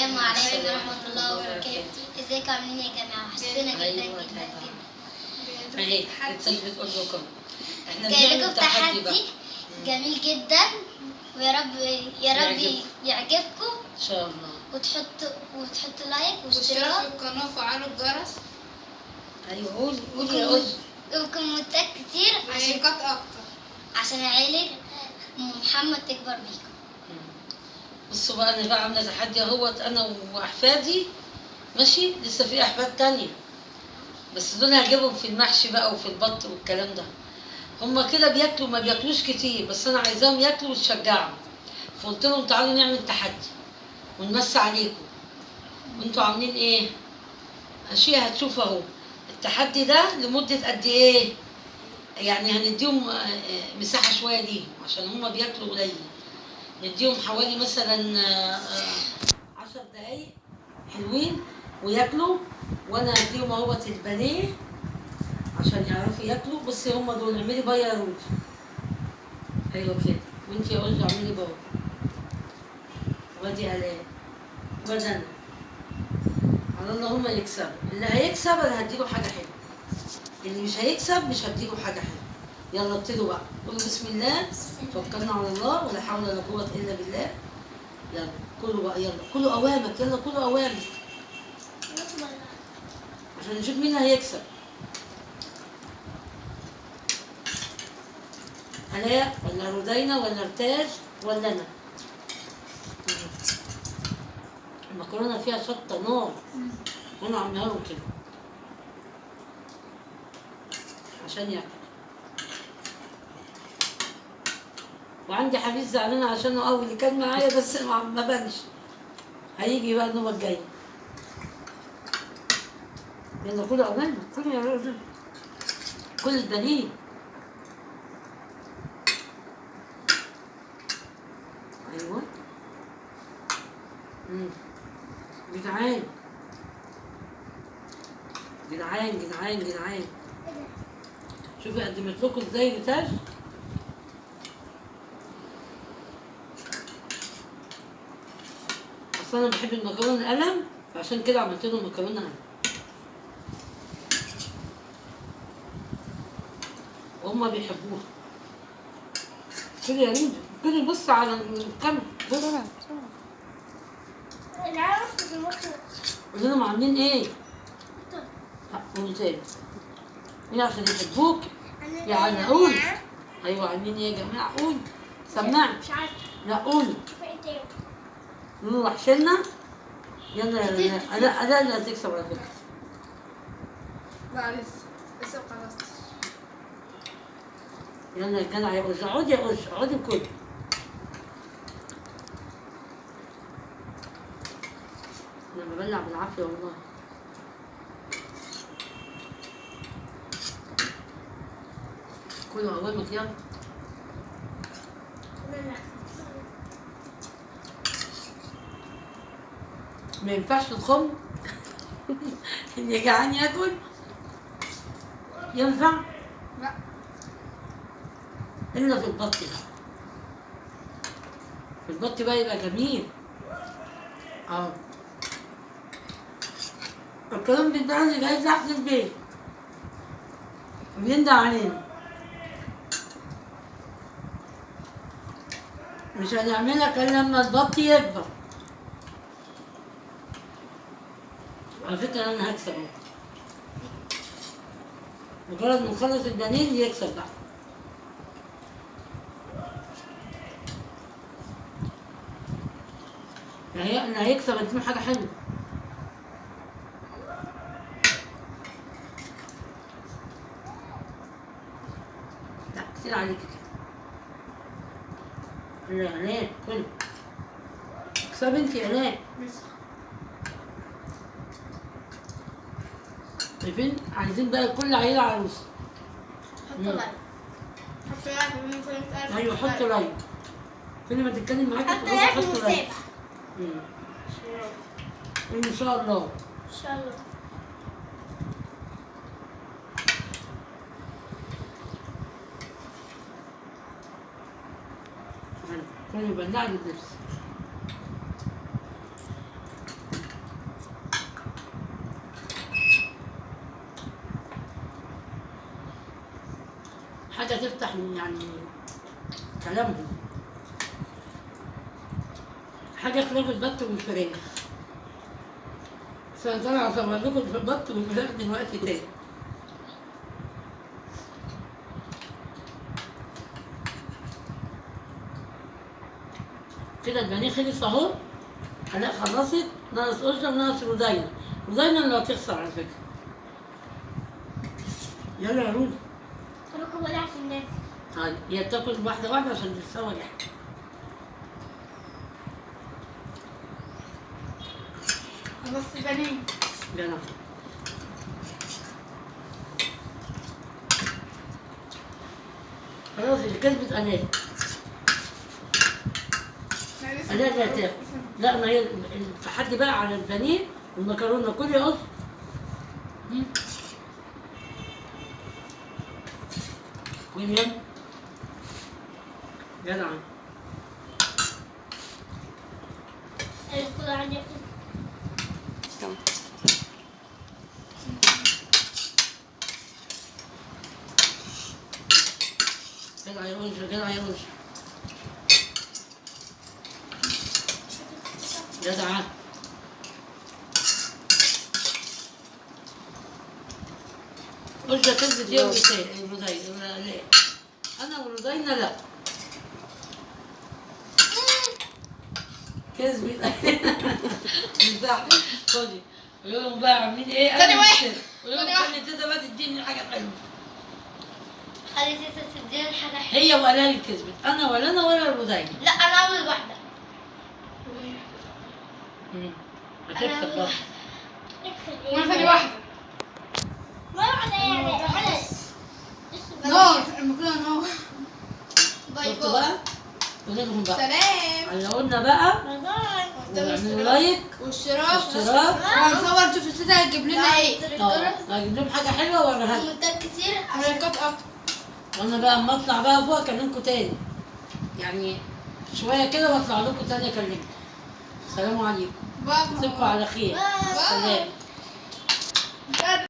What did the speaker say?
السلام عليكم ورحمة الله وبركاته. ازيكم عاملين يا جماعة؟ وحشتونا جدا أيوة جدا طبعا. جدا. اهي بتقول لكم احنا جاي بنعمل لكم تحدي بقى. تحدي جميل جدا، ويا رب يعجبكم ان شاء الله. وتحطوا لايك واشتراك واشتراك في القناة وفعلوا الجرس ايوه قولي يا قولي. وكومنتات كتير ولايكات أكتر. عشان عيلة محمد تكبر بيكم. بصوا بقى انا بقى عامله تحدي اهوت انا واحفادي. ماشي، لسه في احفاد تانية بس دول هجيبهم في المحشي بقى وفي البط والكلام ده. هما كده بياكلوا ما بياكلوش كتير، بس انا عايزاهم ياكلوا وتشجعهم. فقلت لهم تعالوا نعمل تحدي ونمسي عليكم. وانتوا عاملين ايه؟ اشياء هتشوفوا اهو. التحدي ده لمدة قد ايه؟ يعني هنديهم مساحة شوية ليهم عشان هما بياكلوا قليل. نديهم حوالي مثلا 10 دقايق حلوين وياكلوا، وانا هديهم اهوت البانيه عشان يعرفوا ياكلوا. بصي هما دول. اعملي باي يا روج. ايوه كده. وانتي يا روج اعملي باي. وادي الاء وادي انا. على الله هما يكسبوا. اللي هيكسب انا هديله حاجه حلوه، اللي مش هيكسب مش هديله حاجه حلوه. يلا ابتدوا بقى. قولوا بسم الله، توكلنا على الله ولا حول ولا قوه الا بالله. يلا كلوا بقى، يلا كلوا اوامك، يلا كلوا اوامك عشان نشوف مين هيكسب. الاء ولا رودينا ولا ارتاج ولا انا؟ المكرونه فيها شطه نار وانا عاملاها لهم كده عشان ياكل. وعندي حبيب زعلان عشانه قوي اللي كان معايا بس ما بانش. هيجي بقى النوبه الجايه. يلا كلوا اوامك، كلوا يا راجل، كل الدليل. ايوه. جدعان جدعان جدعان جدعان. شوفي قدمت لكم ازاي نتاج. اصل انا بحب المكرونه القلم فعشان كده عملت لهم مكرونه قلم. وهم بيحبوها. كده يا ريم، كده بص على الكاميرا. بص قول لهم عاملين ايه؟ قولوا تاني. ايه عشان يحبوك؟ يعني قول. ايوه عاملين ايه يا جماعه؟ قول. سمعني. مش عارفة. لا قولي. قولوا وحشنا. يلا يا رنا. لا اللي هتكسب على فكره. لا لسه مخلصتش. يلا يا جدع يا قش. اقعدي يا قش، اقعدي بكل. انا ببلع بالعافيه والله. كلوا اوامك يلا. ما ينفعش تخم. اللي جعان ياكل. ينفع؟ لا. الا في البط بقى. في البط بقى يبقى جميل. الكلام بتاعي جاي تحت البيت بيندى علينا. مش هنعملها كان لما البط يكبر. على فكرة أنا هكسب أهو. مجرد ما نخلص البانيه يكسب بقى. اللي هيكسب هديله حاجة حلوة. لا كتير عليكي كده. يا آلاء كل. اكسبي انتي يا آلاء. شايفين؟ عايزين بقى كل عيلة عروسة. حطوا لايك. حطوا لايك. ايوه حطوا لايك. كل ما تتكلم معاكي حطوا لايك حطوا لايك. ومتابعة. ان شاء الله. ان شاء الله. كانوا يبلعني بنفسي. حاجة تفتح يعني كلامهم. حاجة خلاف البط والفراخ. بس أنا طالعة أصور لكم البط والفراخ دلوقتي تاني. كده البانيه خلص اهو. حلاق خلصت، ناقص قشطة وناقص رودينا. رودينا اللي هتخسر على فكرة. يلا يا رودي. أروح ولا عشان الناس. طيب هي بتاكل واحدة واحدة عشان تتسوى جاهزة. خلصت البانيه. يلا. خلاص اللي كسبت أناة. أناة اللي هتاكل. لا ما هي التحدي بقى على البانيه والمكرونة. كل يا قص. ويليام. جدع. الكل عندي. جدع يا رجل، جدع يا رجل. جدع. قلت كذبت يوم رودينا. لا انا ورودينا لا. كذبت. صح. خدي قول لهم بقى عاملين ايه. تاني واحد. قول لهم خلي تيتا بقى تديني حاجه حلوه. خلي تيتا تديني حاجة حلوة. هي ولا اللي كسبت، انا ولا رودينا. لا أنا أول واحدة. هتكسب برضه. وانا ثاني واحدة. ما واحدة يعني خلاص. نار المكرونة نار. باي شفتوا باي. بقى؟ قولوا لهم بقى. سلام. على قلنا بقى باي باي. واعملوا لايك والشراف. واشتراك. وهنصور نشوف التيتا هتجيب لنا ايه. هجيب لهم حاجه حلوه ولا كومنتات كتير حركات اكتر. وانا بقى اما اطلع بقى فوق اكلمكم تاني. يعني شويه كده واطلع لكم تاني اكلمكم. السلام عليكم. بابا. اشوفكم على خير. باي. سلام. بابا.